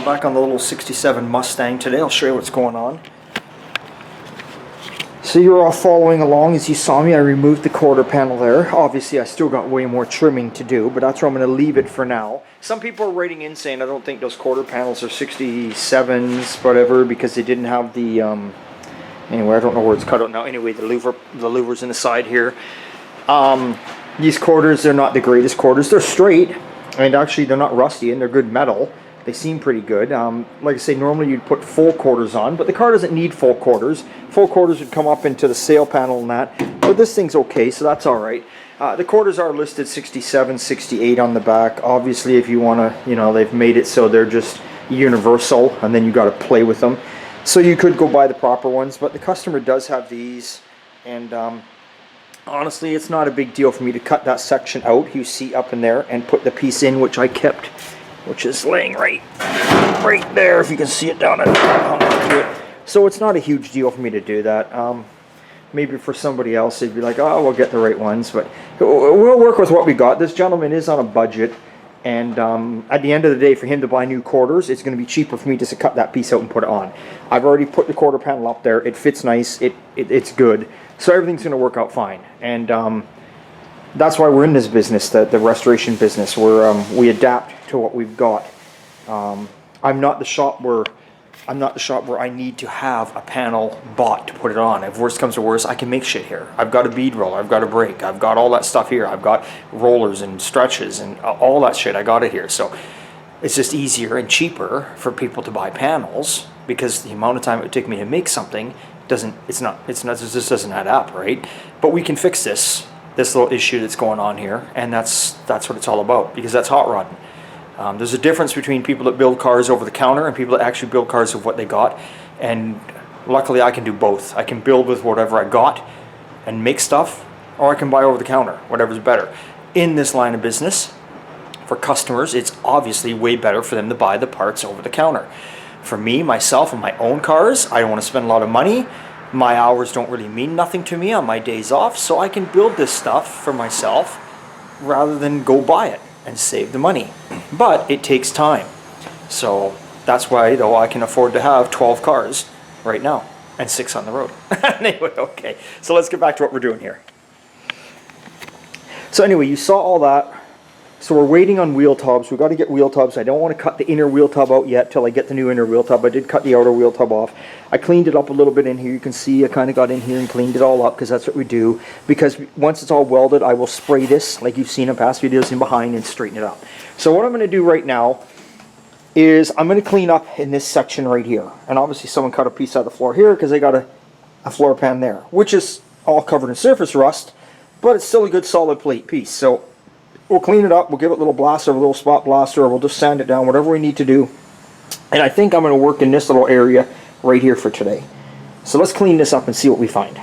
I'm back on the little 67 Mustang today. I'll show you what's going on. So you're all following along. As you saw me, I removed the quarter panel there. Obviously I still got way more trimming to do, but that's where I'm going to leave it for now. Some people are writing in saying I don't think those quarter panels are 67s, whatever, because they didn't have the anyway, I don't know where it's cut out now. Anyway, the louver's in the side here. These quarters, they're not the greatest quarters. They're straight, and actually they're not rusty, and they're good metal. They seem pretty good. Like I say, normally you'd put full quarters on, but the car doesn't need full quarters. Full quarters would come up into the sail panel and that, but this thing's okay, so that's alright. The quarters are listed 67, 68 on the back. Obviously, if you want to, you know, they've made it so they're just universal, and then you got to play with them. So you could go buy the proper ones, but the customer does have these, and honestly, it's not a big deal for me to cut that section out, you see up in there, and put the piece in, which I kept, which is laying right there, if you can see it down it. So it's not a huge deal for me to do that. Maybe for somebody else, they'd be like, oh, we'll get the right ones, but we'll work with what we got. This gentleman is on a budget, and at the end of the day, for him to buy new quarters, it's going to be cheaper for me just to cut that piece out and put it on. I've already put the quarter panel up there. It fits nice. It's good. So everything's going to work out fine. And that's why we're in this business, the restoration business, where we adapt to what we've got. I'm not the shop where I need to have a panel bought to put it on. If worst comes to worst, I can make shit here. I've got a bead roller, I've got a brake, I've got all that stuff here. I've got rollers and stretches and all that shit. I got it here. So it's just easier and cheaper for people to buy panels, because the amount of time it would take me to make something it just doesn't add up, right? But we can fix this little issue that's going on here, and that's what it's all about, because that's hot rodding. There's a difference between people that build cars over the counter and people that actually build cars with what they got, and luckily I can do both. I can build with whatever I got and make stuff, or I can buy over the counter, whatever's better. In this line of business, for customers, it's obviously way better for them to buy the parts over the counter. For me, myself, and my own cars, I don't want to spend a lot of money. My hours don't really mean nothing to me on my days off, so I can build this stuff for myself rather than go buy it and save the money. But it takes time. So that's why, though, I can afford to have 12 cars right now and 6 on the road. Anyway, okay, so let's get back to what we're doing here. So anyway, you saw all that. So we're waiting on wheel tubs. We've got to get wheel tubs. I don't want to cut the inner wheel tub out yet till I get the new inner wheel tub. I did cut the outer wheel tub off. I cleaned it up a little bit in here. You can see I kind of got in here and cleaned it all up, because that's what we do. Because once it's all welded, I will spray this, like you've seen in past videos, in behind and straighten it up. So what I'm going to do right now is I'm going to clean up in this section right here. And obviously someone cut a piece out of the floor here because they got a floor pan there, which is all covered in surface rust, but it's still a good solid plate piece. So we'll clean it up, we'll give it a little blaster, a little spot blaster, or we'll just sand it down, whatever we need to do. And I think I'm going to work in this little area right here for today. So let's clean this up and see what we find.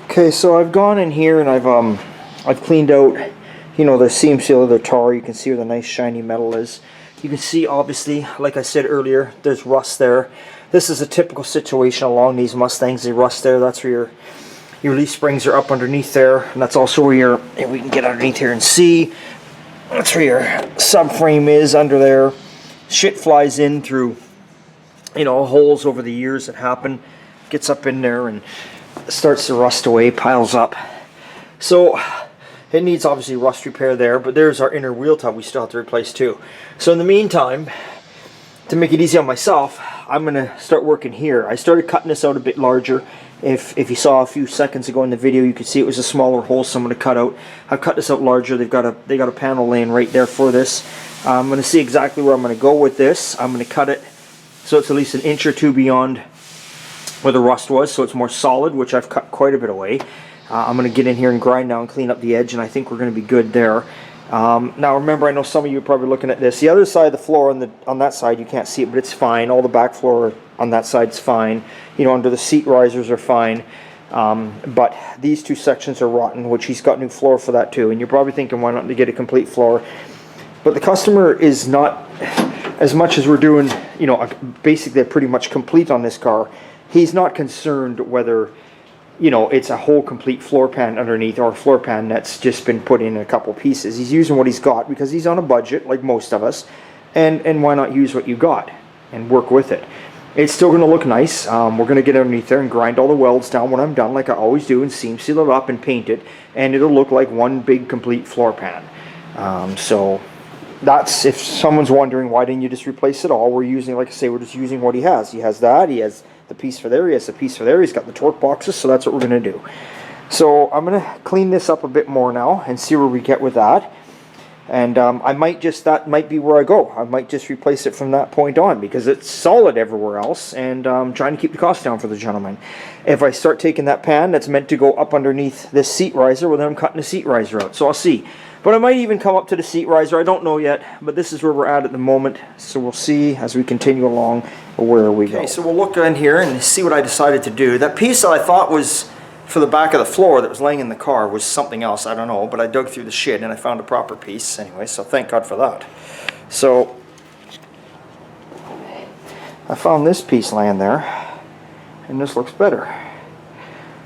Okay, so I've gone in here and I've cleaned out, you know, the seam seal of the tar. You can see where the nice shiny metal is. You can see, obviously, like I said earlier, there's rust there. This is a typical situation along these Mustangs. They rust there. That's where your leaf springs are up underneath there, and that's also where your, and we can get underneath here and see, that's where your subframe is under there. Shit flies in through, you know, holes over the years that happen, gets up in there and starts to rust away, piles up. So it needs obviously rust repair there, but there's our inner wheel tub we still have to replace too. So in the meantime, to make it easy on myself, I'm going to start working here. I started cutting this out a bit larger. If you saw a few seconds ago in the video, you could see it was a smaller hole, so I'm going to cut out. I've cut this out larger. They got a panel laying right there for this. I'm going to see exactly where I'm going to go with this. I'm going to cut it so it's at least an inch or two beyond where the rust was, so it's more solid, which I've cut quite a bit away. I'm going to get in here and grind now and clean up the edge, and I think we're going to be good there. Now remember, I know some of you are probably looking at this. The other side of the floor on that side, you can't see it, but it's fine. All the back floor on that side is fine. You know, under the seat risers are fine. But these two sections are rotten, which he's got new floor for that too. And you're probably thinking, why not get a complete floor? But the customer is not, as much as we're doing, you know, basically pretty much complete on this car, he's not concerned whether, you know, it's a whole complete floor pan underneath or a floor pan that's just been put in a couple pieces. He's using what he's got because he's on a budget, like most of us, and why not use what you got? and work with it. It's still going to look nice. We're going to get underneath there and grind all the welds down when I'm done, like I always do, and seam seal it up and paint it, and it'll look like one big complete floor pan. So that's, if someone's wondering why didn't you just replace it all, we're using, like I say, we're just using what he has. He has that, he has the piece for there, he has the piece for there, he's got the torque boxes, so that's what we're going to do. So I'm going to clean this up a bit more now and see where we get with that. And I might just, that might be where I go. I might just replace it from that point on, because it's solid everywhere else, and trying to keep the cost down for the gentleman. If I start taking that pan that's meant to go up underneath this seat riser, well then I'm cutting the seat riser out. So I'll see. But I might even come up to the seat riser. I don't know yet, but this is where we're at the moment. So we'll see as we continue along where we go. Okay, so we'll look in here and see what I decided to do. That piece that I thought was for the back of the floor that was laying in the car was something else, I don't know, but I dug through the shit and I found a proper piece anyway, so thank God for that. So I found this piece laying there, and this looks better.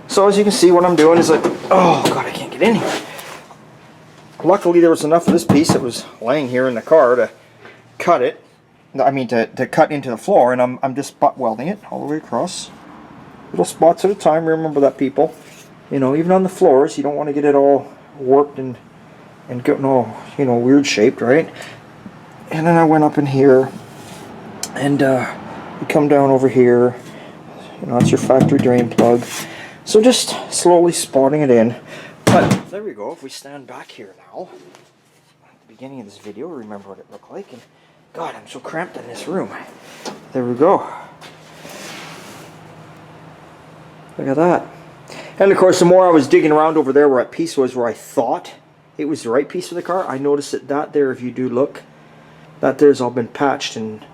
So as you can see, what I'm doing is like, oh God, I can't get in here. Luckily there was enough of this piece that was laying here in the car to cut it, I mean to cut into the floor, and I'm just butt welding it all the way across. Little spots at a time, remember that, people. You know, even on the floors, you don't want to get it all warped and getting all, you know, weird shaped, right? And then I went up in here, and you come down over here. You know, that's your factory drain plug. So just slowly spotting it in. But there we go. If we stand back here now, at the beginning of this video, remember what it looked like. And God, I'm so cramped in this room. There we go. Look at that. And of course, the more I was digging around over there where that piece was, where I thought it was the right piece for the car, I noticed that there, if you do look, that there's all been patched and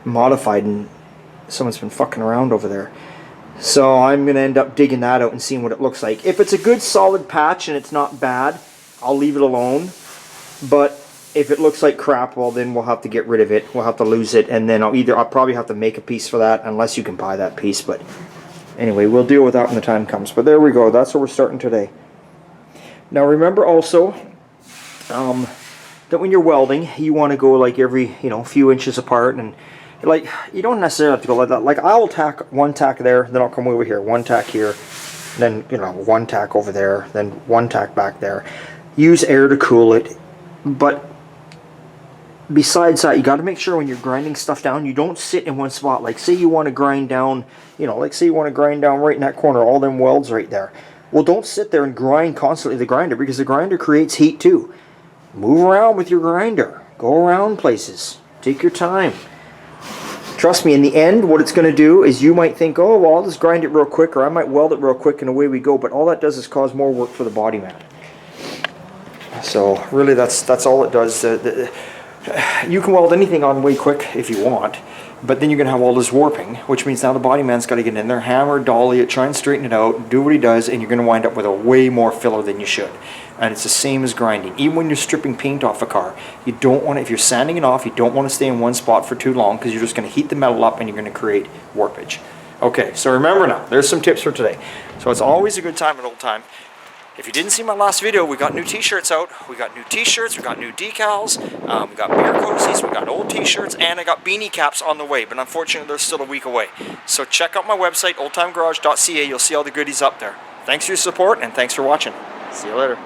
modified, and someone's been fucking around over there. So I'm going to end up digging that out and seeing what it looks like. If it's a good solid patch and it's not bad, I'll leave it alone. But if it looks like crap, well then we'll have to get rid of it. We'll have to lose it, and then I'll probably have to make a piece for that, unless you can buy that piece. But anyway, we'll deal with that when the time comes. But there we go. That's where we're starting today. Now remember also that when you're welding, you want to go like every, you know, few inches apart, and like you don't necessarily have to go like that. Like I'll tack one tack there, then I'll come over here, one tack here, then, you know, one tack over there, then one tack back there. Use air to cool it. But besides that, you got to make sure when you're grinding stuff down, you don't sit in one spot. Like say you want to grind down, you know, like say you want to grind down right in that corner, all them welds right there. Well, don't sit there and grind constantly the grinder, because the grinder creates heat too. Move around with your grinder. Go around places. Take your time. Trust me, in the end, what it's going to do is you might think, oh, well, I'll just grind it real quick, or I might weld it real quick, and away we go. But all that does is cause more work for the body man. So really, that's all it does. You can weld anything on way quick if you want, but then you're going to have all this warping, which means now the body man's got to get in there, hammer, dolly it, try and straighten it out, do what he does, and you're going to wind up with a way more filler than you should. And it's the same as grinding. Even when you're stripping paint off a car, you don't want to, if you're sanding it off, you don't want to stay in one spot for too long, because you're just going to heat the metal up and you're going to create warpage. Okay, so remember now, there's some tips for today. So it's always a good time, an old time. If you didn't see my last video, we got new t-shirts out. We got new t-shirts, we got new decals, we got beer cozies, we got old t-shirts, and I got beanie caps on the way, but unfortunately they're still a week away. So check out my website, oldtimegarage.ca. You'll see all the goodies up there. Thanks for your support, and thanks for watching. See you later.